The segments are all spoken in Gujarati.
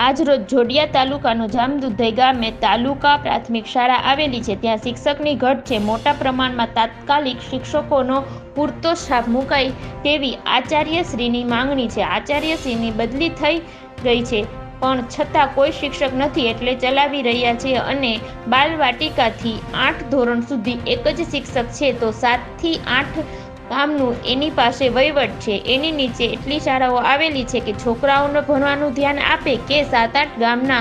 આજરોજ જોડિયા તાલુકાનું જામદુધઈ ગામે તાલુકા પ્રાથમિક શાળા આવેલી છે, ત્યાં શિક્ષકની ઘટ છે. મોટા પ્રમાણમાં તાત્કાલિક શિક્ષકોનો પૂરતો સ્ટાફ મુકાય તેવી આચાર્યશ્રીની માંગણી છે. આચાર્યશ્રીની બદલી થઈ ગઈ છે, પણ છતાં કોઈ શિક્ષક નથી, એટલે ચલાવી રહ્યા છે. અને બાલવાટિકાથી 8 ધોરણ સુધી એક જ શિક્ષક છે, તો 7 થી 8 ગામનું એની પાસે વહીવટ છે. એની નીચે એટલી શાળાઓ આવેલી છે કે છોકરાઓને ભણવાનું ધ્યાન આપે કે 7-8 ગામના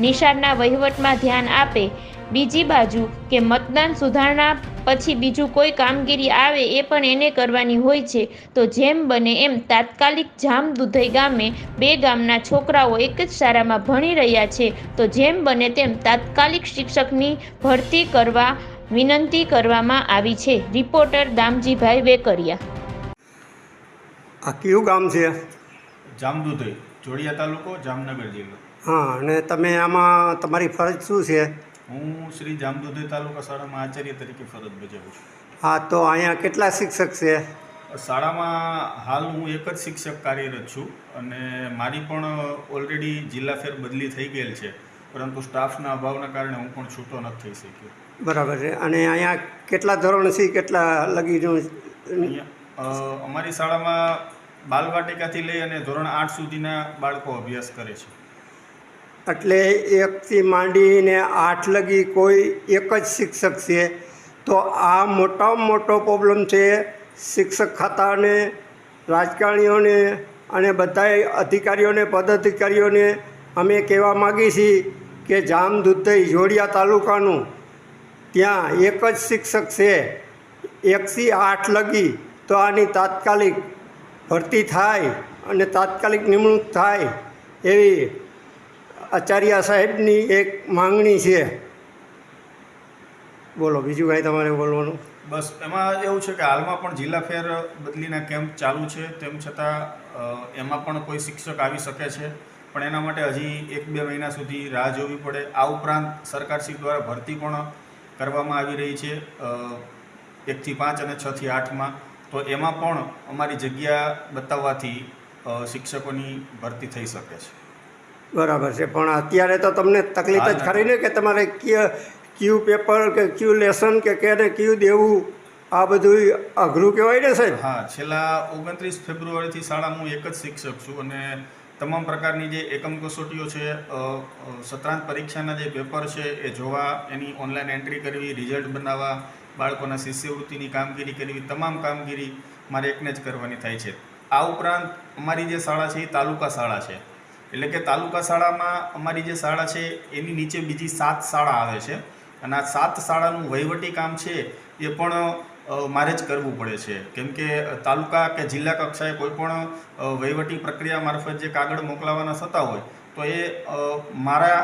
નિશાળના વહીવટમાં ધ્યાન આપે. બીજી બાજુ કે મતદાન સુધારણા પછી બીજું કોઈ કામગીરી આવે એ પણ એને કરવાની હોય છે. તો જેમ બને એમ તાત્કાલિક જામદુધઈ ગામે 2 ગામના છોકરાઓ એક જ શાળામાં ભણી રહ્યા છે, તો જેમ બને તેમ તાત્કાલિક શિક્ષકની ભરતી કરવા વિનંતી કરવામાં આવી છે. રિપોર્ટર દામજીભાઈ વેકરિયા. આ કયું ગામ છે? જામદુધઈ, જોડિયા તાલુકો, જામનગર જિલ્લો. હા, અને તમે આમાં તમારી ફરજ શું છે? હું શ્રી જામદુધઈ તાલુકા શાળામાં આચાર્ય તરીકે ફરજ બજાવું છું. હા, તો અહીંયા કેટલા શિક્ષક છે? શાળામાં હાલ હું એક જ શિક્ષક કાર્યરત છું અને મારી પણ ઓલરેડી જિલ્લા ફેર બદલી થઈ ગયેલ છે, પરંતુ સ્ટાફના અભાવના કારણે હું પણ છૂટો નથી થઈ શક્યો. બરાબર છે. અને અહીંયા કેટલા ધોરણથી કેટલા લગીનું? અમારી શાળામાં બાલવાટિકાથી લઈ અને ધોરણ 8 સુધીના બાળકો અભ્યાસ કરે છે. એટલે 1થી માંડીને 8 લગી કોઈ એક જ શિક્ષક છે, તો આ મોટામાં મોટો પ્રોબ્લેમ છે શિક્ષક ખાતાને, રાજકારણીઓને અને બધા અધિકારીઓને, પદાધિકારીઓને અમે કહેવા માગીએ છીએ કે જામદુધઈ જોડિયા તાલુકાનું ત્યાં એક જ શિક્ષક છે 1 થી 8 લગી, તો આની તાત્કાલિક ભરતી થાય અને તાત્કાલિક નિમણૂક થાય એવી આચાર્ય સાહેબની એક માંગણી છે. બોલો, બીજું કાંઈ તમારે બોલવાનું? બસ એમાં એવું છે કે હાલમાં પણ જિલ્લા ફેર બદલીના કેમ્પ ચાલુ છે, તેમ છતાં એમાં પણ કોઈ શિક્ષક આવી શકે છે, પણ એના માટે હજી 1-2 મહિના સુધી રાહ જોવી પડે. આ ઉપરાંત સરકારશ્રી દ્વારા ભરતી પણ કરવામાં આવી રહી છે 1 થી 5 અને 6 થી 8માં, તો એમાં પણ અમારી જગ્યા બતાવવાથી શિક્ષકોની ભરતી થઈ શકે છે. બરાબર છે, પણ અત્યારે તો તમને તકલીફ જ ખરી ને કે તમારે કયું પેપર કે કયું લેસન કે ક્યારે કયું દેવું, આ બધું અઘરું કહેવાય ને સાહેબ? હા, છેલ્લા 29 ફેબ્રુઆરીથી શાળામાં હું એક જ શિક્ષક છું અને તમામ પ્રકારની જે એકમ કસોટીઓ છે, સત્રાંત પરીક્ષાના જે પેપર છે એ જોવા, એની ઓનલાઈન એન્ટ્રી કરવી, રિઝલ્ટ બનાવવા, બાળકોના શિષ્યવૃત્તિની કામગીરી કરવી, તમામ કામગીરી મારે એકને જ કરવાની થાય છે. આ ઉપરાંત અમારી જે શાળા છે એ તાલુકા શાળા છે, એટલે કે તાલુકા શાળામાં અમારી જે શાળા છે એની નીચે બીજી 7 શાળા આવે છે અને આ 7 શાળાનું વહીવટી કામ છે એ પણ મારે જ કરવું પડે છે, કેમ કે તાલુકા કે જિલ્લા કક્ષાએ કોઈ પણ વહીવટી પ્રક્રિયા મારફત જે કાગળ મોકલાવાના થતા હોય તો એ મારા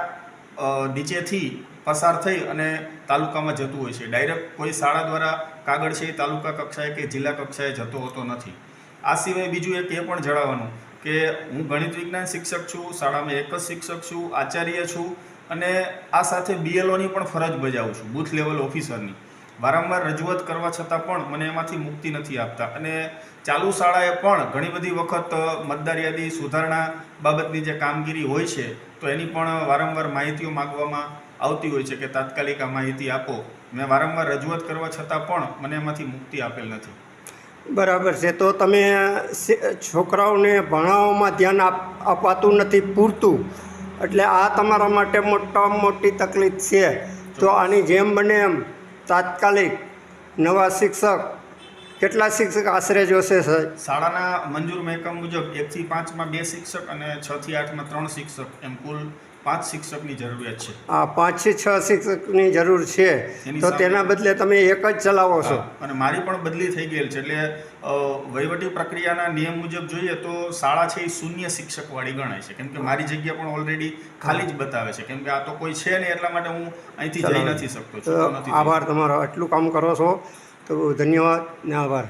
નીચેથી પસાર થઈ અને તાલુકામાં જતું હોય છે. ડાયરેક્ટ કોઈ શાળા દ્વારા કાગળ છે એ તાલુકા કક્ષાએ કે જિલ્લા કક્ષાએ જતો હોતો નથી. આ સિવાય બીજું એક એ પણ જણાવવાનું કે હું ગણિત વિજ્ઞાન શિક્ષક છું, શાળામાં એક જ શિક્ષક છું, આચાર્ય છું અને આ સાથે BLOની પણ ફરજ બજાવું છું, બૂથ લેવલ ઓફિસરની. વારંવાર રજૂઆત કરવા છતાં પણ મને એમાંથી મુક્તિ નથી આપતા અને ચાલુ શાળાએ પણ ઘણી બધી વખત મતદાર યાદી સુધારણા બાબતની જે કામગીરી હોય છે તો એની પણ વારંવાર માહિતીઓ માગવામાં આવતી હોય છે કે તાત્કાલિક આ માહિતી આપો. મેં વારંવાર રજૂઆત કરવા છતાં પણ મને એમાંથી મુક્તિ આપેલ નથી. બરાબર છે, તો તમે છોકરાઓને ભણાવવામાં ધ્યાન અપાતું નથી પૂરતું, એટલે આ તમારા માટે મોટામાં મોટી તકલીફ છે. તો આની જેમ બને એમ તાત્કાલિક નવા શિક્ષક, કેટલા શિક્ષક આશરે જોશે સાહેબ? શાળાના મંજૂર મહેકમ મુજબ 1 થી 5માં 2 શિક્ષક અને 6 થી 8માં 3 શિક્ષક, એમ કુલ 5 શિક્ષકની જરૂરિયાત છે. આ 5 થી 6 શિક્ષકની જરૂર છે, તો તેના બદલે તમે એક જ ચલાવો છો? અને મારી પણ બદલી થઈ ગયેલ છે, એટલે વહીવટી પ્રક્રિયાના નિયમ મુજબ જોઈએ તો શાળા છે એ શૂન્ય શિક્ષકવાળી ગણાય છે, કેમ કે મારી જગ્યા પણ ઓલરેડી ખાલી જ બતાવે છે, કેમ કે આ તો કોઈ છે નહીં, એટલા માટે હું અહીંથી જઈ નથી શકતો. આભાર તમારો, આટલું કામ કરો છો તો ધન્યવાદ ને આભાર.